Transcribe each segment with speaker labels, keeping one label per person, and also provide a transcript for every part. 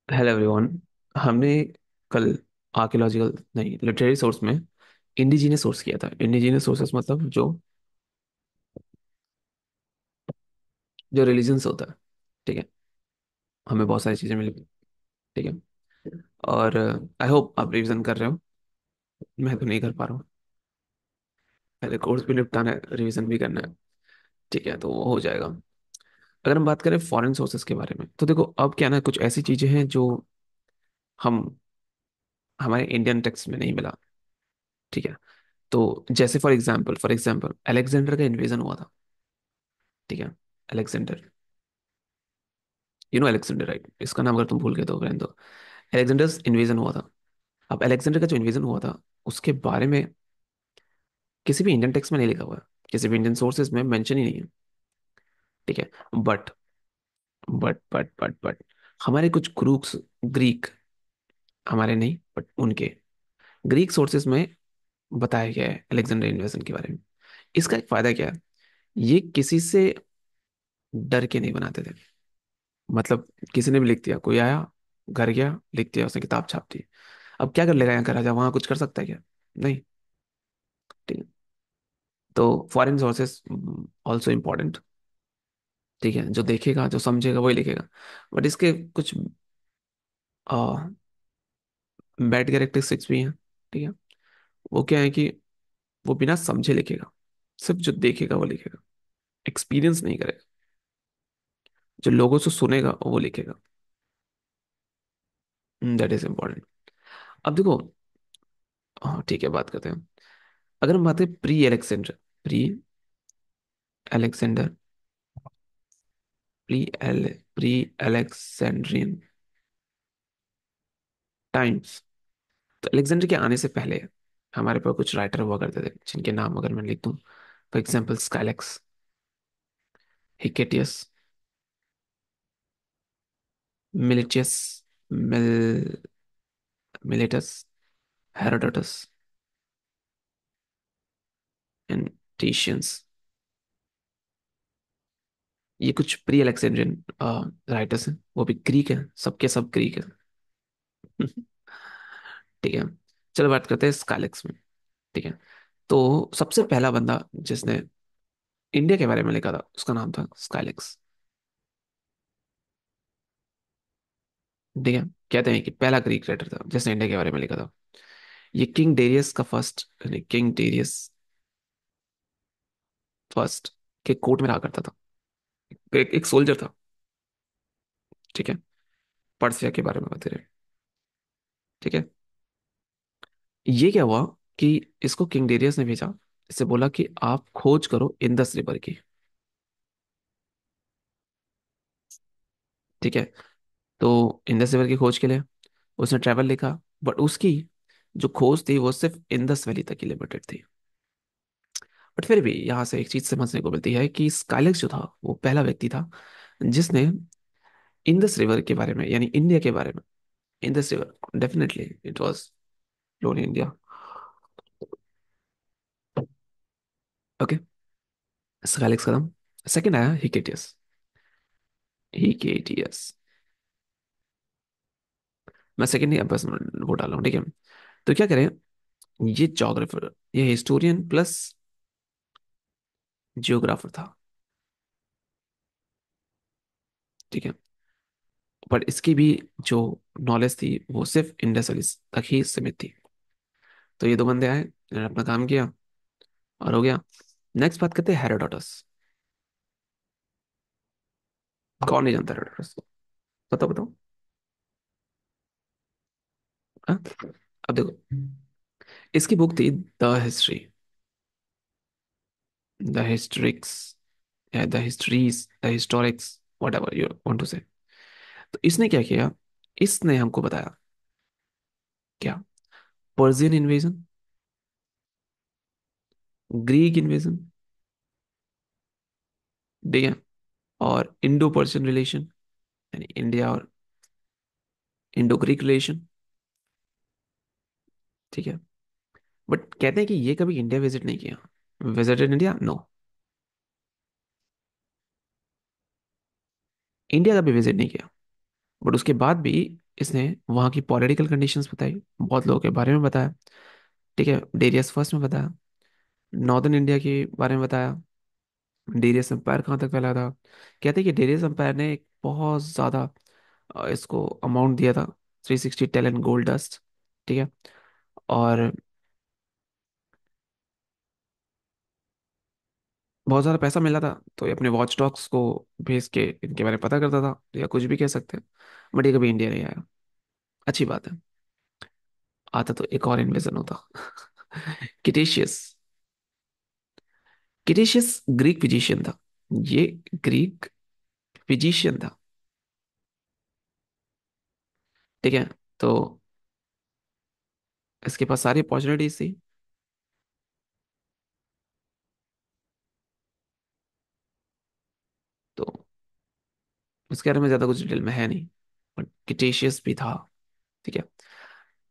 Speaker 1: Hello everyone. हमने कल archaeological नहीं लिटरेरी सोर्स में इंडिजीनियस सोर्स किया था। इंडिजीनियस सोर्सेस मतलब जो रिलीजन से होता है। ठीक है। हमें बहुत सारी चीजें मिली। ठीक है। और आई होप आप रिवीजन कर रहे हो। मैं तो नहीं कर पा रहा हूँ। पहले कोर्स भी निपटाना है, रिवीजन भी करना है। ठीक है, तो वो हो जाएगा। अगर हम बात करें फॉरेन सोर्सेस के बारे में तो देखो, अब क्या ना, कुछ ऐसी चीजें हैं जो हम हमारे इंडियन टेक्स्ट में नहीं मिला। ठीक है। तो जैसे फॉर एग्जाम्पल अलेक्जेंडर का इन्वेजन हुआ था। ठीक है। अलेक्जेंडर, अलेक्जेंडर राइट, इसका नाम अगर तुम भूल गए तो रहने दो। अलेक्जेंडर इन्वेजन हुआ था। अब अलेक्जेंडर का जो इन्वेजन हुआ था उसके बारे में किसी भी इंडियन टेक्स्ट में नहीं लिखा हुआ है। किसी भी इंडियन सोर्सेज में मेंशन ही नहीं है। ठीक है। बट बट हमारे कुछ ग्रुप्स, ग्रीक, हमारे नहीं बट उनके ग्रीक सोर्सेज में बताया गया है अलेक्जेंडर इन्वेजन के बारे में। इसका एक फायदा क्या है, ये किसी से डर के नहीं बनाते थे। मतलब किसी ने भी लिख दिया, कोई आया, घर गया, लिख दिया, उसने किताब छाप दी। अब क्या कर लेगा यहाँ का राजा, वहां कुछ कर सकता है क्या? नहीं। ठीक है। तो फॉरेन सोर्सेस ऑल्सो इम्पोर्टेंट। ठीक है, जो देखेगा जो समझेगा वही लिखेगा। बट इसके कुछ बैड कैरेक्टरिस्टिक्स भी हैं। ठीक है। वो क्या है कि वो बिना समझे लिखेगा, सिर्फ जो देखेगा वो लिखेगा, एक्सपीरियंस नहीं करेगा। जो लोगों से सुनेगा वो लिखेगा। That is important. अब देखो, हाँ ठीक है, बात करते हैं। अगर हम बात करें प्री अलेक्सेंडर प्री अलेक्सेंड्रियन टाइम्स, तो अलेक्जेंडर के आने से पहले हमारे पास कुछ राइटर हुआ करते थे जिनके नाम अगर मैं लिख दूं, for example Scylax, Hecataeus, Milesius, मिल मिलेटस, हेरोडोटस एंड टीशियंस। ये कुछ प्री अलेक्जेंड्रियन राइटर्स हैं, वो भी ग्रीक हैं, सबके सब ग्रीक हैं। ठीक है। चलो बात करते हैं स्काइलैक्स में। ठीक है। तो सबसे पहला बंदा जिसने इंडिया के बारे में लिखा था उसका नाम था स्काइलैक्स। ठीक है। कहते हैं कि पहला ग्रीक राइटर था जिसने इंडिया के बारे में लिखा था। ये किंग डेरियस का फर्स्ट, यानी किंग डेरियस फर्स्ट के कोर्ट में रहा करता था। एक सोल्जर था। ठीक है। पर्सिया के बारे में बता रहे। ठीक है। ये क्या हुआ कि इसको किंग डेरियस ने भेजा, इससे बोला कि आप खोज करो इंदस रिवर की। ठीक है। तो इंदस रिवर की खोज के लिए उसने ट्रैवल लिखा, बट उसकी जो खोज थी वो सिर्फ इंदस वैली तक ही लिमिटेड थी। बट फिर भी यहाँ से एक चीज समझने को मिलती है कि स्काइलैक्स जो था वो पहला व्यक्ति था जिसने इंदस रिवर के बारे में, यानी इंडिया के बारे में, Indus river definitely it was flown in India. Okay. Scylax खत्म। सेकंड आया हिकेटियस। हिकेटियस, मैं सेकंड ही बस वो डाल रहा हूँ। ठीक है। तो क्या करें, ये जोग्राफर, ये हिस्टोरियन प्लस जियोग्राफर था। ठीक है। पर इसकी भी जो नॉलेज थी वो सिर्फ इंडस वैली तक ही सीमित थी। तो ये दो बंदे आए, इन्होंने अपना काम किया और हो गया। नेक्स्ट बात करते हैं हेरोडोटस। कौन नहीं जानता हेरोडोटस? बताओ बताओ। हाँ? अब देखो, इसकी बुक थी the history, the histrics, the histories, the historics, whatever you want to say. तो इसने क्या किया, इसने हमको बताया क्या, पर्शियन इन्वेजन, ग्रीक इन्वेजन, ठीक है, और इंडो पर्शियन रिलेशन, यानी इंडिया और इंडो ग्रीक रिलेशन। ठीक है। बट कहते हैं कि ये कभी इंडिया विजिट नहीं किया। Visited India? नो। इंडिया कभी विजिट नहीं किया। बट उसके बाद भी इसने वहाँ की पॉलिटिकल कंडीशंस बताई, बहुत लोगों के बारे में बताया। ठीक है, डेरियस फर्स्ट में बताया, नॉर्दर्न इंडिया के बारे में बताया, डेरियस एम्पायर कहाँ तक फैला था। कहते हैं कि डेरियस एम्पायर ने एक बहुत ज़्यादा इसको अमाउंट दिया था, 360 टेलन गोल्ड डस्ट। ठीक है। और बहुत ज़्यादा पैसा मिला था, तो ये अपने वॉच डॉग्स को भेज के इनके बारे में पता करता था, या कुछ भी कह सकते हैं। बट ये कभी इंडिया नहीं आया। अच्छी बात है। आता तो एक और इन्वेजन होता। किटेशियस। किटेशियस ग्रीक फिजिशियन था। ये ग्रीक फिजिशियन था। ठीक है। तो इसके पास सारी अपॉर्चुनिटीज थी। तो उसके बारे में ज्यादा कुछ डिटेल में है नहीं, बट किटेशियस भी था। ठीक है।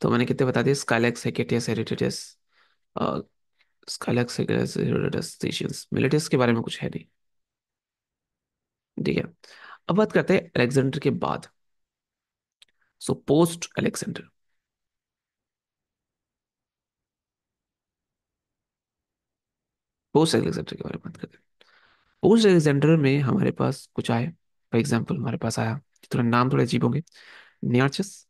Speaker 1: तो मैंने कितने बता दिए, स्काइलैक्स, हेकेटियस, हेरिटेटियस, स्काइलैक्स, हेकेटियस, हेरिटेटियस, थिशियंस, मिलेटियस के बारे में कुछ है नहीं। ठीक है। अब बात करते हैं अलेक्जेंडर के बाद। So post Alexander. Post Alexander के बारे में बात करते हैं। पोस्ट अलेक्जेंडर में हमारे पास कुछ आए। फॉर एग्जाम्पल हमारे पास आया, थोड़ा नाम थोड़े अजीब होंगे, नियार्चस,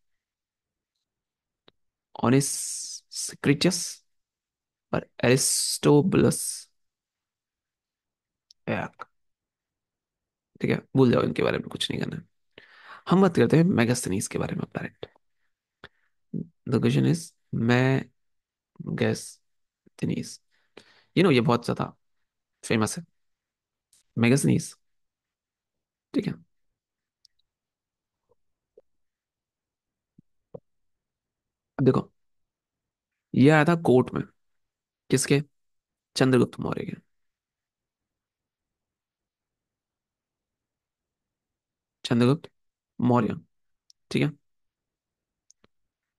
Speaker 1: ओनिसक्रिटस और एरिस्टोबुलस। ठीक है, भूल जाओ, इनके बारे में कुछ नहीं करना है। हम बात करते हैं मेगास्थनीज के बारे में direct. The question is Megasthenes. ये बहुत ज्यादा फेमस है, मेगास्थनीज। ठीक है। अब देखो, ये आया था कोर्ट में। किसके? चंद्रगुप्त मौर्य के। चंद्रगुप्त मौर्य। ठीक है।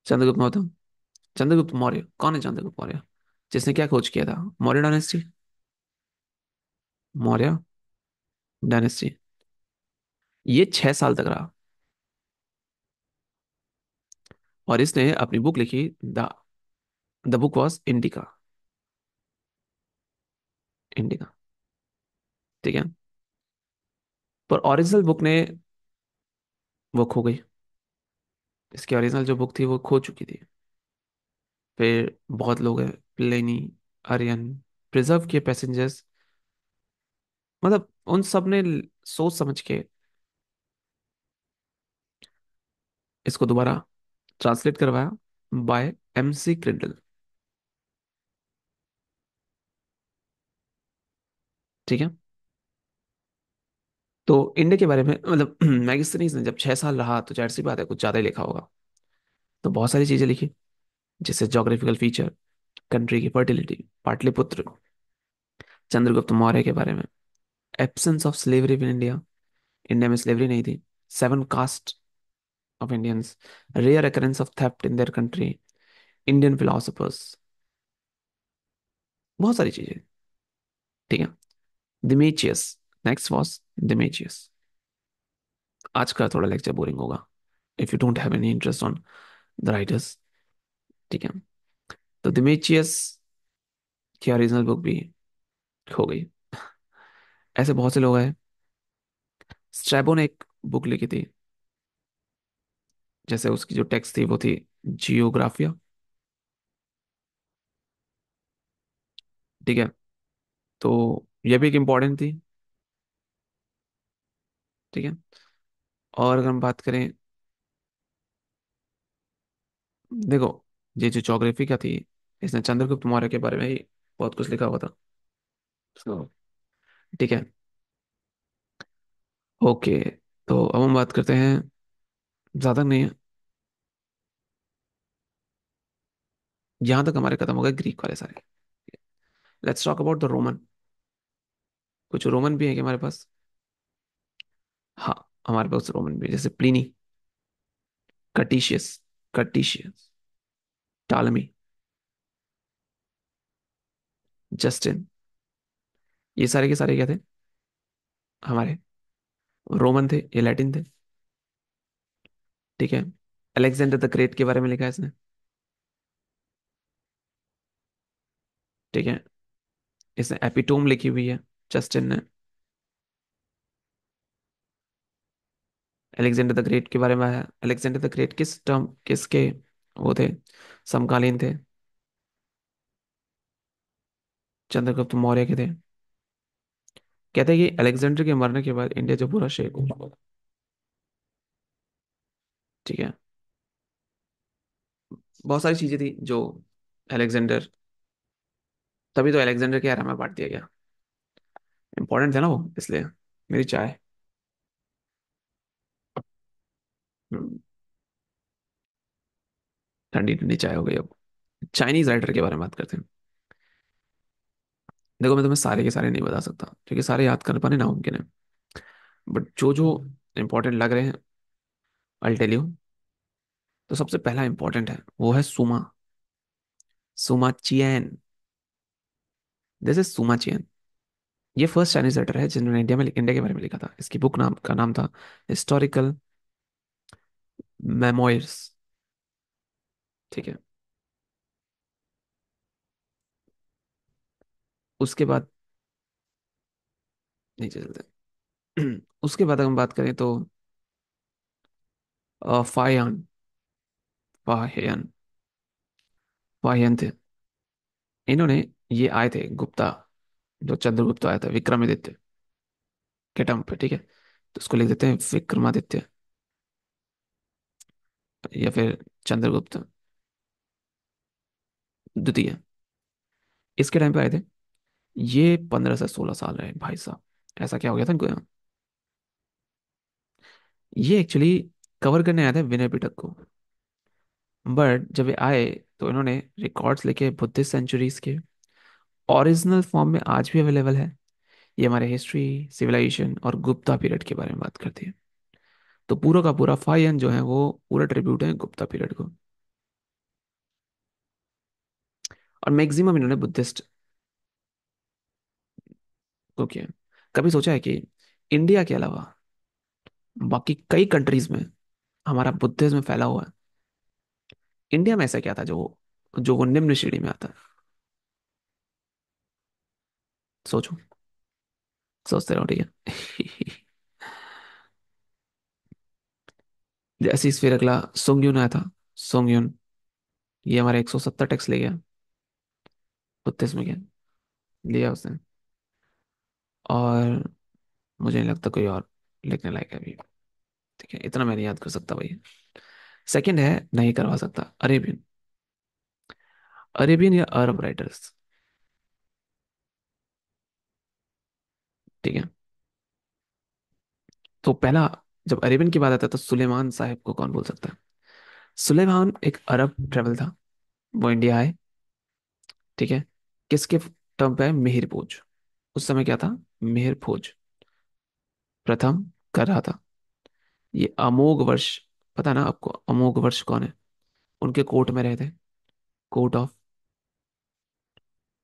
Speaker 1: चंद्रगुप्त मौर्य। चंद्रगुप्त मौर्य कौन है? चंद्रगुप्त मौर्य जिसने क्या खोज किया था? मौर्य डायनेस्टी। मौर्य डायनेस्टी। ये 6 साल तक रहा, और इसने अपनी बुक लिखी, the book was indica. Indica. ठीक है। पर ओरिजिनल बुक ने, वो खो गई। इसकी ओरिजिनल जो बुक थी वो खो चुकी थी। फिर बहुत लोग हैं, प्लेनी, आर्यन, प्रिजर्व किए पैसेंजर्स, मतलब उन सब ने सोच समझ के इसको दोबारा ट्रांसलेट करवाया बाय MC क्रिंडल। ठीक है। तो इंडिया के बारे में, मतलब मैगस्थनीज ने जब 6 साल रहा, तो जाहिर सी बात है कुछ ज्यादा ही लिखा होगा। तो बहुत सारी चीजें लिखी, जैसे जोग्राफिकल फीचर, कंट्री की फर्टिलिटी, पाटलिपुत्र, चंद्रगुप्त मौर्य के बारे में, absence of slavery in India, India में स्लेवरी नहीं थी, 7 caste of Indians, rare occurrence of theft in their country, Indian philosophers, बहुत सारी चीजें। ठीक है। दिमेचियस। Next was Deimachus. आज का थोड़ा लेक्चर बोरिंग होगा, if you don't have any interest on the writers. ठीक है। तो दिमेचियस की ओरिजिनल बुक भी खो गई। ऐसे बहुत से लोग हैं। स्ट्रैबो ने एक बुक लिखी थी, जैसे उसकी जो टेक्स्ट थी वो थी जियोग्राफिया। ठीक है। तो ये भी एक इम्पॉर्टेंट थी। ठीक है। और अगर हम बात करें, देखो, ये जो ज्योग्राफी का थी, इसने चंद्रगुप्त मौर्य के बारे में ही बहुत कुछ लिखा हुआ था। So, ठीक है। ओके। तो अब हम बात करते हैं, ज्यादा नहीं है, यहाँ तक हमारे खत्म हो गए ग्रीक वाले सारे। Let's talk about the Roman. कुछ रोमन भी है कि हमारे पास? हाँ, हमारे पास रोमन भी है, जैसे प्लिनी, कटिशियस, कटिशियस, टालमी, जस्टिन। ये सारे के सारे क्या थे? हमारे रोमन थे, ये लैटिन थे। ठीक है। अलेक्जेंडर द ग्रेट के बारे में लिखा है इसने। ठीक है। इसने एपिटोम लिखी हुई है, जस्टिन ने। अलेक्जेंडर द ग्रेट के बारे में है। अलेक्जेंडर द ग्रेट किसके वो थे, समकालीन थे? चंद्रगुप्त मौर्य के थे। कहते हैं कि अलेक्जेंडर के मरने के बाद इंडिया जो पूरा शेक हो चुका था। ठीक है। बहुत सारी चीजें थी जो अलेक्जेंडर, तभी तो अलेक्जेंडर के एरा में बांट दिया गया। इंपॉर्टेंट था ना वो, इसलिए। मेरी चाय। हम्म, ठंडी ठंडी चाय हो गई अब। चाइनीज राइटर के बारे में बात करते हैं। देखो, मैं तुम्हें सारे के सारे नहीं बता सकता क्योंकि सारे याद कर पाने नामुमकिन है। बट जो जो इंपॉर्टेंट लग रहे हैं, आई टेल यू। तो सबसे पहला इंपॉर्टेंट है, वो है सुमा। सुमा चियन। दिस इज सुमा चियन। ये फर्स्ट चाइनीज राइटर है जिन्होंने इंडिया के बारे में लिखा था। इसकी बुक नाम का नाम था हिस्टोरिकल मेमोइर्स। ठीक है। उसके बाद नीचे चलते हैं। उसके बाद अगर हम बात करें तो फाहियान। फाहियान। फाहियान थे। इन्होंने, ये आए थे गुप्ता, जो चंद्रगुप्त आया था विक्रमादित्य के टाइम पे। ठीक है। तो उसको लिख देते हैं विक्रमादित्य, या फिर चंद्रगुप्त द्वितीय। इसके टाइम पे आए थे। ये 15 से 16 साल रहे भाई साहब। ऐसा क्या हो गया था इनको यहाँ? ये एक्चुअली कवर करने आए थे विनय पिटक को। बट जब ये आए तो इन्होंने रिकॉर्ड्स लेके बुद्धिस्ट सेंचुरीज के ओरिजिनल फॉर्म में आज भी अवेलेबल है। ये हमारे हिस्ट्री, सिविलाइजेशन और गुप्ता पीरियड के बारे में बात करती है। तो पूरा का पूरा फाइन जो है वो पूरा ट्रिब्यूट है गुप्ता पीरियड को। और मैक्सिमम इन्होंने बुद्धिस्ट को किया। कभी सोचा है कि इंडिया के अलावा बाकी कई कंट्रीज में हमारा बुद्धिज्म फैला हुआ है? इंडिया में ऐसा क्या था जो जो वो निम्न श्रेणी में आता है? सोचो। सोचते रहो, ठीक है। जैसे इस फिर अगला सुंगयुन आया था। सुंगयुन, ये हमारे 170 टेक्स्ट ले गया बुद्धिज्म के। लिया उसने। और मुझे नहीं लगता कोई और लिखने लायक है अभी। ठीक है, इतना मैं नहीं याद कर सकता भाई। सेकंड है, नहीं करवा सकता, अरेबियन। अरेबियन या अरब राइटर्स। ठीक है। तो पहला, जब अरेबियन की बात आता है तो सुलेमान साहिब को कौन बोल सकता है? सुलेमान एक अरब ट्रेवल था। वो इंडिया आए। ठीक है। किसके टर्म पे है? मिहिर भोज। उस समय क्या था? मिहिर भोज प्रथम कर रहा था। ये अमोघ वर्ष, पता ना आपको अमोघ वर्ष कौन है? उनके कोर्ट में रहे थे। कोर्ट ऑफ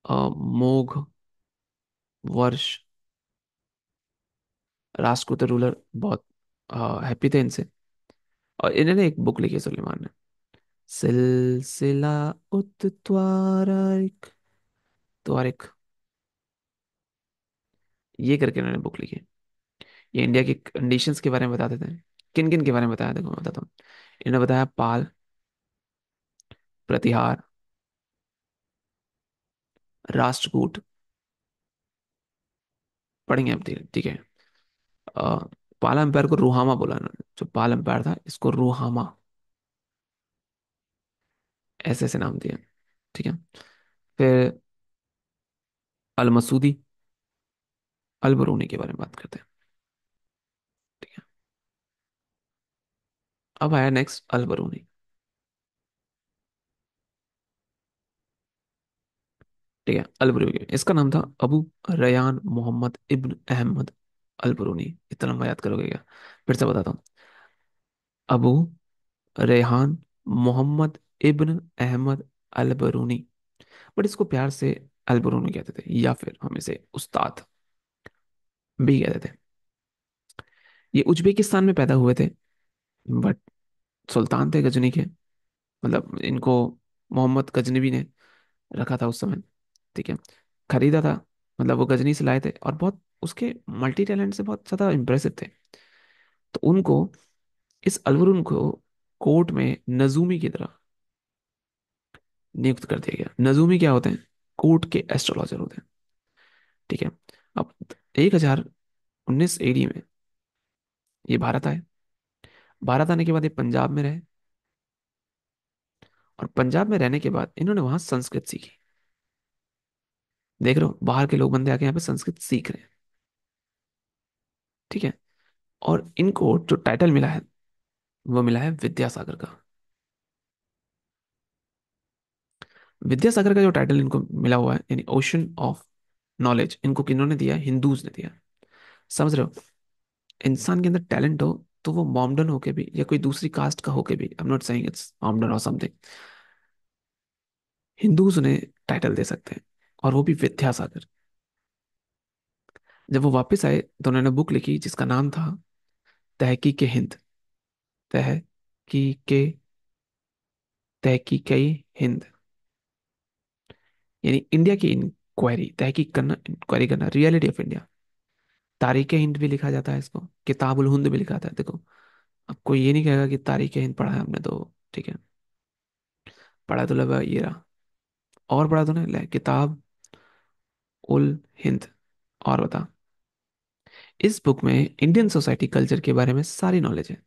Speaker 1: अमोघ वर्ष। राष्ट्रकूट रूलर बहुत हैप्पी थे इनसे। और इन्होंने एक बुक लिखी है सुलेमान ने, सिलसिला उत त्वारिक। त्वारिक, ये करके इन्होंने बुक लिखी है। ये इंडिया के कंडीशंस के बारे में बताते थे। किन किन के बारे में बताया, देखो मैं बताता हूँ। इन्होंने बताया पाल, प्रतिहार, राष्ट्रकूट। पढ़ेंगे अब, धीरे, ठीक है। अ, पाला एम्पायर को रूहामा बोला इन्होंने। जो पाल एम्पायर था इसको रूहामा, ऐसे ऐसे नाम दिया। ठीक है। फिर अल मसूदी, अल बरूनी के बारे में बात करते हैं। ठीक है। अब आया नेक्स्ट अल बरूनी। ठीक है। अल बरूनी, इसका नाम था अबू रयान मोहम्मद इब्न अहमद अल बरूनी। इतना लंबा याद करोगे क्या? फिर से बताता हूँ। अबू रेहान मोहम्मद इब्न अहमद अल बरूनी। बट इसको प्यार से अल बरूनी कहते थे, या फिर हम इसे उस्ताद भी कहते थे। ये उज्बेकिस्तान में पैदा हुए थे। बट सुल्तान थे गजनी के, मतलब इनको मोहम्मद गजनवी ने रखा था उस समय। ठीक है, खरीदा था, मतलब वो गजनी से लाए थे, और बहुत उसके मल्टी टैलेंट से बहुत ज्यादा इम्प्रेसिव थे। तो उनको, इस अलवरुन को कोर्ट में नजूमी की तरह नियुक्त कर दिया गया। नजूमी क्या होते हैं? कोर्ट के एस्ट्रोलॉजर होते हैं। ठीक है। अब 1019 एडी में ये भारत आए। भारत आने के बाद ये पंजाब में रहे, और पंजाब में रहने के बाद इन्होंने वहां संस्कृत सीखी। देख रहे हो, बाहर के लोग बंदे आके यहाँ पे संस्कृत सीख रहे हैं। ठीक है। और इनको जो टाइटल मिला है वो मिला है विद्यासागर का। विद्यासागर का जो टाइटल इनको मिला हुआ है, यानी ओशन ऑफ नॉलेज, इनको किन्होंने दिया? हिंदूज ने दिया। समझ रहे हो? इंसान के अंदर टैलेंट हो तो वो मॉमडन होके भी, या कोई दूसरी कास्ट का होके भी, I am not saying it's Mohammedan और समथिंग, हिंदूज उन्हें टाइटल दे सकते हैं, और वो भी विद्यासागर। जब वो वापस आए तो उन्होंने बुक लिखी जिसका नाम था तहकीक हिंद। तहकीक तहकीक हिंद, यानी इंडिया की इंक्वायरी, तहकीक करना, इंक्वायरी करना, रियलिटी ऑफ इंडिया। तारीख हिंद भी लिखा जाता है इसको, किताबुल हिंद भी लिखा जाता है। देखो, अब कोई ये नहीं कहेगा कि तारीख हिंद पढ़ा है हमने तो, ठीक है, पढ़ा तो लगा ये रहा, और पढ़ा तो नहीं ले किताब उल हिंद। और बता, इस बुक में इंडियन सोसाइटी कल्चर के बारे में सारी नॉलेज है।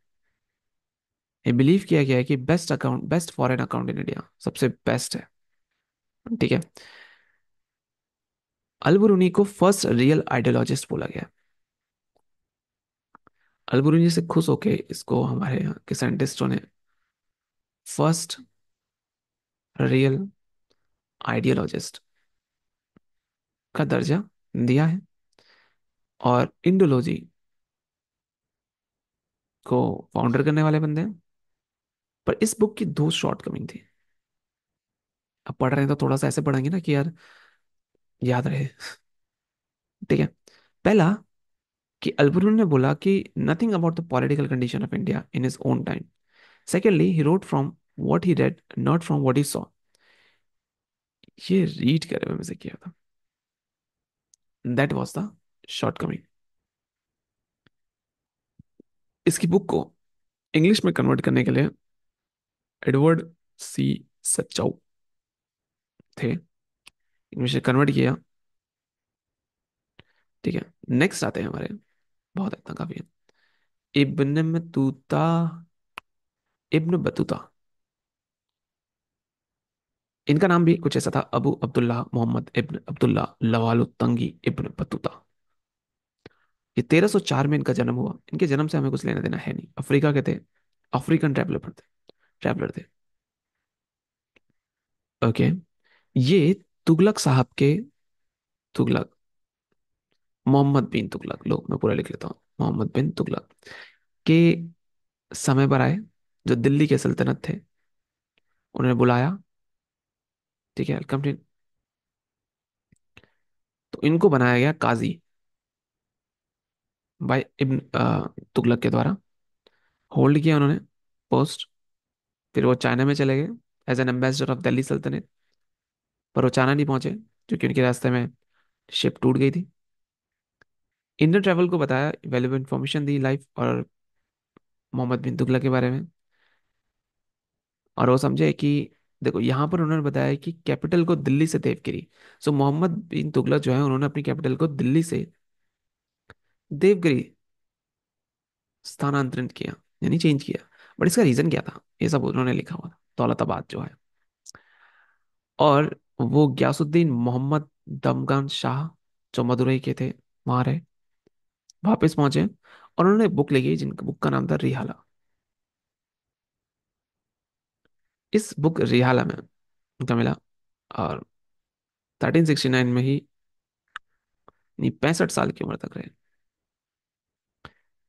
Speaker 1: ये बिलीव किया गया है कि best account, best foreign account in India, सबसे बेस्ट है। ठीक है। अलबरूनी को फर्स्ट रियल आइडियोलॉजिस्ट बोला गया। अलबरूनी से खुश होके इसको हमारे यहाँ के साइंटिस्टों ने फर्स्ट रियल आइडियोलॉजिस्ट का दर्जा दिया है। और इंडोलॉजी को फाउंडर करने वाले बंदे हैं। पर इस बुक की दो शॉर्ट कमिंग थी। अब पढ़ रहे हैं तो थोड़ा सा ऐसे पढ़ेंगे ना कि यार याद रहे। ठीक है। पहला, कि अलबरूनी ने बोला कि nothing about the political condition of India in his own time. Secondly, he wrote from what he red, not from what he saw. ये रीड करे हुए में से किया था। That was the short coming. इसकी बुक को इंग्लिश में कन्वर्ट करने के लिए एडवर्ड सी सचाउ थे, इंग्लिश में कन्वर्ट किया। ठीक है। नेक्स्ट आते हैं हमारे, बहुत इतना काफी है, इब्न बतूता। इब्न बतूता, इनका नाम भी कुछ ऐसा था, अबू अब्दुल्लाह मोहम्मद इब्न अब्दुल्लाह लवालुत्तंगी इब्न बतूता। ये 1304 में इनका जन्म हुआ। इनके जन्म से हमें कुछ लेना देना है नहीं, अफ्रीका के थे, अफ्रीकन ट्रैवलर थे। ओके। ये तुगलक साहब के, तुगलक, मोहम्मद बिन तुगलक, लो मैं पूरा लिख लेता हूँ, मोहम्मद बिन तुगलक के समय पर आए, जो दिल्ली के सल्तनत थे, उन्होंने बुलाया। ठीक है, कंप्लीट। तो इनको बनाया गया काजी बाय इब्न तुगलक के द्वारा। होल्ड किया उन्होंने पोस्ट। फिर वो चाइना में चले गए as an ambassador of Delhi सल्तनत। पर वो चाइना नहीं पहुंचे क्योंकि उनके रास्ते में शिप टूट गई थी। इंडियन ट्रैवल को बताया, वैल्यूबल इंफॉर्मेशन दी लाइफ और मोहम्मद बिन तुगलक के बारे में। और वो समझे कि देखो, यहाँ पर उन्होंने बताया कि कैपिटल को दिल्ली से देवगिरी। सो मोहम्मद बिन तुगलक जो है, उन्होंने अपनी कैपिटल को दिल्ली से देवगिरी स्थानांतरित किया, यानी चेंज किया। बट इसका रीजन क्या था, ये सब उन्होंने लिखा हुआ था, दौलताबाद जो है। और वो गयासुद्दीन मोहम्मद दमगान शाह, जो मदुरई के थे, वहां रहे, वापस पहुंचे, और उन्होंने बुक लिखी जिनका बुक का नाम था रिहाला। इस बुक रिहाला में उनका मिला, और 1369 में ही, नहीं 65 साल की उम्र तक रहे।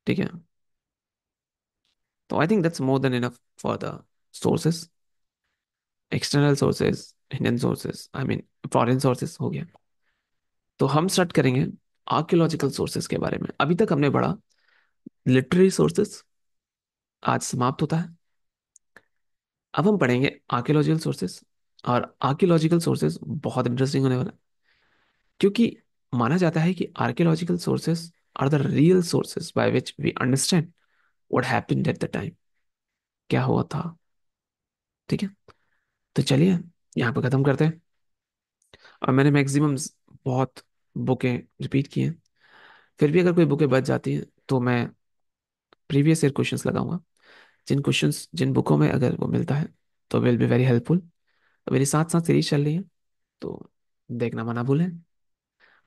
Speaker 1: ठीक है। तो I think that's more than enough for the sources, external sources, Indian sources, I mean foreign sources हो गया। तो हम स्टार्ट करेंगे आर्कियोलॉजिकल सोर्सेस के बारे में। अभी तक हमने पढ़ा लिटरेरी सोर्सेस, आज समाप्त होता है। अब हम पढ़ेंगे आर्कियोलॉजिकल सोर्सेस। और आर्कियोलॉजिकल सोर्सेस बहुत इंटरेस्टिंग होने वाला है, क्योंकि माना जाता है कि archaeological sources are the real sources by which we understand what happened at the time, क्या हुआ था। ठीक है, तो चलिए यहाँ पे खत्म करते हैं। और मैंने मैक्सिमम बहुत बुकें रिपीट की हैं, फिर भी अगर कोई बुकें बच जाती हैं तो मैं प्रीवियस ईयर क्वेश्चंस लगाऊंगा। जिन बुकों में अगर वो मिलता है तो विल बी वेरी हेल्पफुल। तो मेरी साथ साथ सीरीज चल रही है, तो देखना मना भूलें।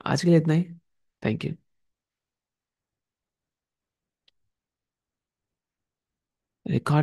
Speaker 1: आज के लिए इतना ही। Thank you. रिकॉर्डिंग।